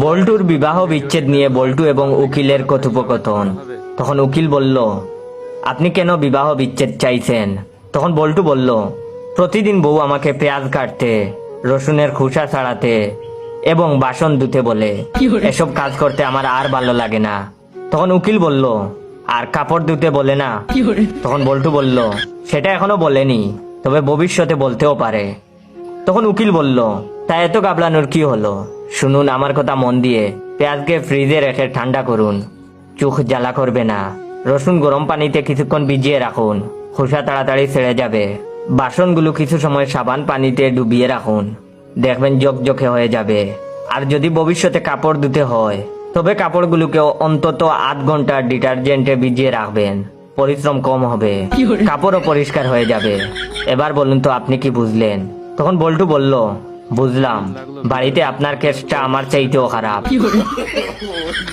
বল্টুর বিবাহ বিচ্ছেদ নিয়ে বল্টু এবং উকিলের কথোপকথন। তখন উকিল বলল, আপনি কেন বিবাহ বিচ্ছেদ চাইছেন? তখন বল্টু বলল, প্রতিদিন বউ আমাকে পেঁয়াজ কাটতে, রসুনের খোসা ছাড়াতে এবং বাসন ধুতে বলে। এসব কাজ করতে আমার আর ভালো লাগে না। তখন উকিল বলল, আর কাপড় ধুতে বলে না? তখন বল্টু বলল, সেটা এখনো বলেনি, তবে ভবিষ্যতে বলতেও পারে। তখন উকিল বলল, তা এত গাবলানোর কি হলো? শুনুন আমার কথা মন দিয়ে, পেঁয়াজকে ফ্রিজে রেখে ঠান্ডা করুন, চোখ জ্বালা করবে না। রসুন গরম পানিতে কিছুক্ষণ ভিজিয়ে রাখুন, খোসা তাড়াতাড়ি ছেড়ে যাবে। বাসনগুলো কিছু সময় সাবান পানিতে ডুবিয়ে রাখুন, দেখবেন জকজকে হয়ে যাবে। আর যদি ভবিষ্যতে কাপড় ধুতে হয়, তবে কাপড়গুলোকে অন্তত 8 ঘন্টা ডিটারজেন্টে ভিজিয়ে রাখবেন, পরিশ্রম কম হবে, কাপড়ও পরিষ্কার হয়ে যাবে। এবার বলুন তো আপনি কি বুঝলেন? তখন বল্টু বলল, বুঝলাম, বাড়িতে আপনার কেসটা আমার চাইতেও খারাপ।